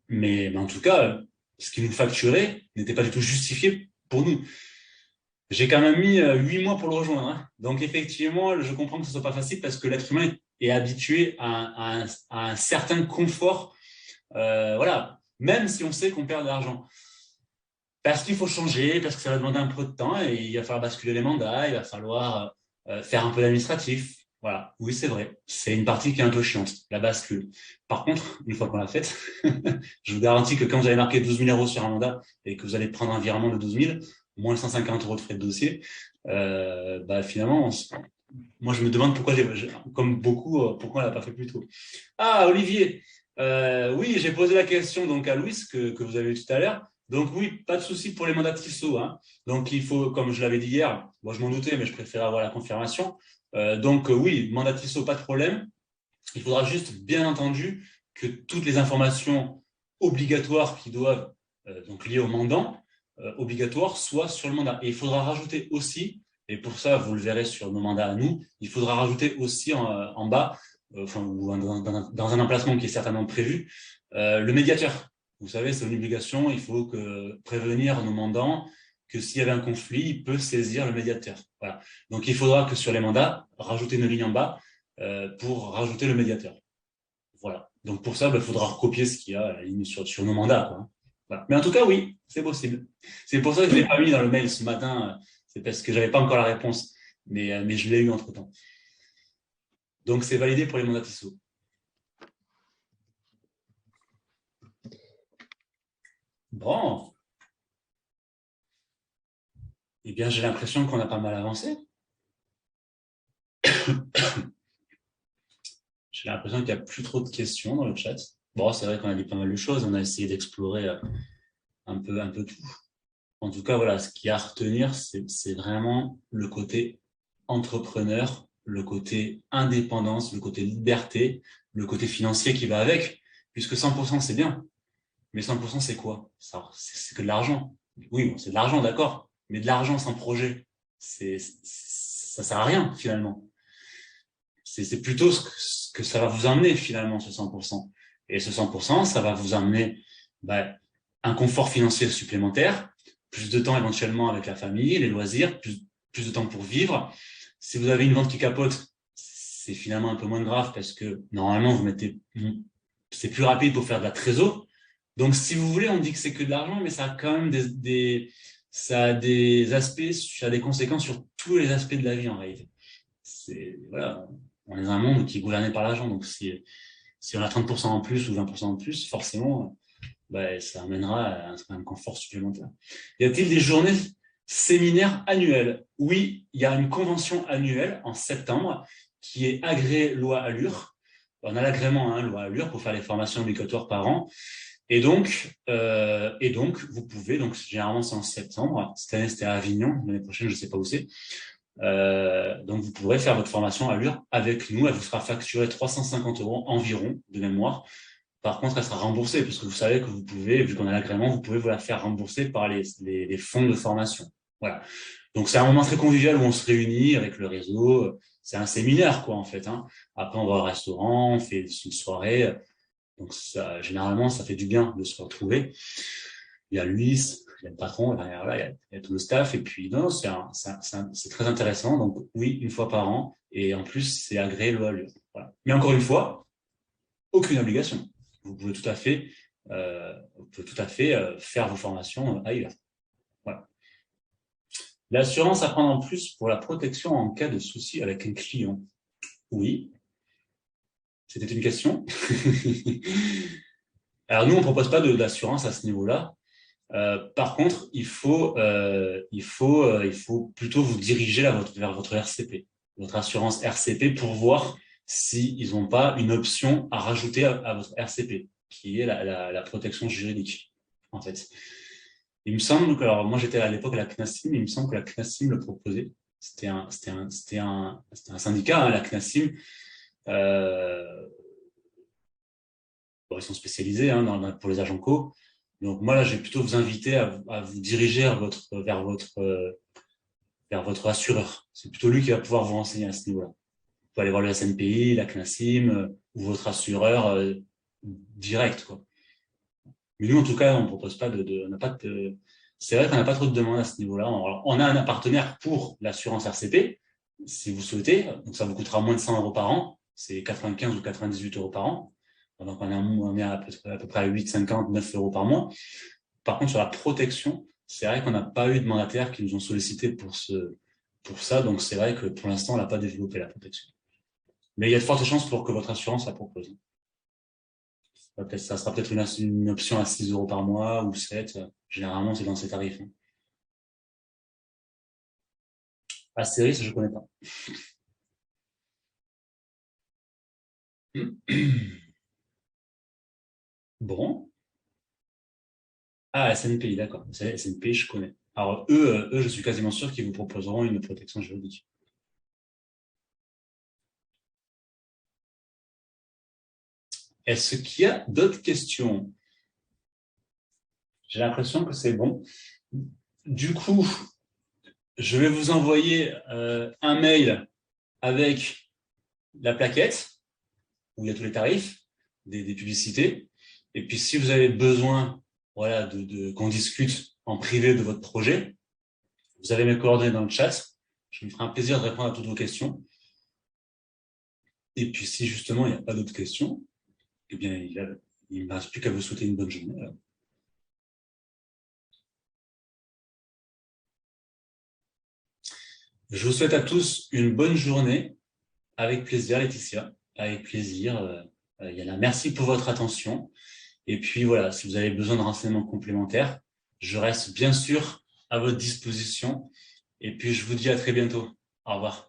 mais en tout cas, ce qui nous facturait n'était pas du tout justifié pour nous. J'ai quand même mis 8 mois pour le rejoindre. Hein. Donc, effectivement, je comprends que ce ne soit pas facile parce que l'être humain est habitué à un certain confort. Voilà, même si on sait qu'on perd de l'argent. Parce qu'il faut changer, parce que ça va demander un peu de temps et il va falloir basculer les mandats, il va falloir faire un peu d'administratif. Voilà, oui, c'est vrai. C'est une partie qui est un peu chiante, la bascule. Par contre, une fois qu'on l'a faite, je vous garantis que quand vous avez marqué 12 000 € sur un mandat et que vous allez prendre un virement de 12 000, moins 150 € de frais de dossier, finalement, moi, je me demande pourquoi, comme beaucoup, pourquoi on l'a pas fait plus tôt. Ah, Olivier, oui, j'ai posé la question donc à Louis que vous avez eu tout à l'heure. Donc oui, pas de souci pour les mandats TISO, hein. Donc il faut, comme je l'avais dit hier, moi je m'en doutais, mais je préfère avoir la confirmation. Oui, mandat TISO, pas de problème. Il faudra juste, bien entendu, que toutes les informations obligatoires qui doivent donc liées au mandant obligatoires soient sur le mandat. Et il faudra rajouter aussi, et pour ça vous le verrez sur nos mandats à nous, il faudra rajouter aussi en bas, ou dans un emplacement qui est certainement prévu, le médiateur. Vous savez, c'est une obligation. Il faut prévenir nos mandants que s'il y avait un conflit, il peut saisir le médiateur. Voilà. Donc il faudra que sur les mandats, rajouter une ligne en bas pour rajouter le médiateur. Voilà. Donc pour ça, il faudra recopier ce qu'il y a à la ligne sur nos mandats, quoi. Voilà. Mais en tout cas, oui, c'est possible. C'est pour ça que je ne l'ai pas mis dans le mail ce matin. C'est parce que je n'avais pas encore la réponse. Mais je l'ai eu entre-temps. Donc c'est validé pour les mandats TISO. Bon. Eh bien, j'ai l'impression qu'on a pas mal avancé. J'ai l'impression qu'il n'y a plus trop de questions dans le chat. Bon, c'est vrai qu'on a dit pas mal de choses. On a essayé d'explorer un peu tout. En tout cas, voilà, ce qu'il y a à retenir, c'est vraiment le côté entrepreneur, le côté indépendance, le côté liberté, le côté financier qui va avec. Puisque 100%, c'est bien. Mais 100%, c'est quoi? C'est que de l'argent. Oui, bon, c'est de l'argent, d'accord. Mais de l'argent sans projet, ça sert à rien, finalement. C'est plutôt ce que ça va vous amener, finalement, ce 100%. Et ce 100%, ça va vous amener un confort financier supplémentaire, plus de temps éventuellement avec la famille, les loisirs, plus de temps pour vivre. Si vous avez une vente qui capote, c'est finalement un peu moins grave parce que normalement, c'est plus rapide pour faire de la trésor. Donc, si vous voulez, on dit que c'est que de l'argent, mais ça a quand même ça a des aspects, ça a des conséquences sur tous les aspects de la vie en réalité. Voilà, on est dans un monde qui est gouverné par l'argent. Donc, si on a 30% en plus ou 20% en plus, forcément, ça amènera à un confort supplémentaire. Y a-t-il des journées séminaires annuelles? Oui, il y a une convention annuelle en septembre qui est agréée loi Allure. On a l'agrément loi Allure pour faire les formations obligatoires par an. Et donc, vous pouvez, donc généralement c'est en septembre. Cette année c'était à Avignon, l'année prochaine je ne sais pas où c'est. Donc vous pourrez faire votre formation Allure avec nous. Elle vous sera facturée 350 € environ de mémoire. Par contre, elle sera remboursée parce que vous savez que vous pouvez, vu qu'on a l'agrément, vous pouvez vous la faire rembourser par les fonds de formation. Voilà. Donc c'est un moment très convivial où on se réunit avec le réseau. C'est un séminaire quoi en fait. Après on va au restaurant, on fait une soirée. Donc ça, généralement, ça fait du bien de se retrouver. Il y a Luis, il y a le patron, derrière là, il y a tout le staff. Et puis, non, c'est très intéressant. Donc, oui, une fois par an. Et en plus, c'est agréé loi Allure. Voilà. Mais encore une fois, aucune obligation. Vous pouvez tout à fait, faire vos formations ailleurs. Voilà. L'assurance à prendre en plus pour la protection en cas de souci avec un client. Oui. C'était une question. Alors, nous, on ne propose pas d'assurance à ce niveau-là. Par contre, il faut plutôt vous diriger vers votre RCP, votre assurance RCP, pour voir s'ils n'ont pas une option à rajouter à votre RCP, qui est la protection juridique, en fait. Il me semble que, alors moi j'étais à l'époque à la CNASIM, il me semble que la CNASIM le proposait. C'était un syndicat, la CNASIM. Ils sont spécialisés pour les agents co. Donc moi là, je vais plutôt vous inviter à vous diriger vers votre assureur. C'est plutôt lui qui va pouvoir vous renseigner à ce niveau-là. Vous pouvez aller voir le SNPI, la CNASIM ou votre assureur direct, quoi. Mais nous, en tout cas, on ne propose pas on n'a pas de. C'est vrai qu'on n'a pas trop de demandes à ce niveau-là. On a un partenaire pour l'assurance RCP, si vous souhaitez. Donc ça vous coûtera moins de 100 € par an. C'est 95 ou 98 € par an. Donc, on est à peu près à 8, 50, 9 € par mois. Par contre, sur la protection, c'est vrai qu'on n'a pas eu de mandataires qui nous ont sollicité pour ça. Donc, c'est vrai que pour l'instant, on n'a pas développé la protection. Mais il y a de fortes chances pour que votre assurance la propose. Ça sera peut-être une option à 6 € par mois ou 7. Généralement, c'est dans ces tarifs. Asteris, je ne connais pas. Bon. Ah, SNPI, d'accord. SNPI, je connais. Alors, eux, je suis quasiment sûr qu'ils vous proposeront une protection juridique. Est-ce qu'il y a d'autres questions? J'ai l'impression que c'est bon. Du coup, je vais vous envoyer un mail avec la plaquette où il y a tous les tarifs, des publicités. Et puis, si vous avez besoin voilà, qu'on discute en privé de votre projet, vous avez mes coordonnées dans le chat. Je me ferai un plaisir de répondre à toutes vos questions. Et puis, si justement il n'y a pas d'autres questions, eh bien, il ne me reste plus qu'à vous souhaiter une bonne journée. Alors. Je vous souhaite à tous une bonne journée. Avec plaisir, Laetitia. Avec plaisir. Yana, merci pour votre attention. Et puis voilà, si vous avez besoin de renseignements complémentaires, je reste bien sûr à votre disposition. Et puis je vous dis à très bientôt. Au revoir.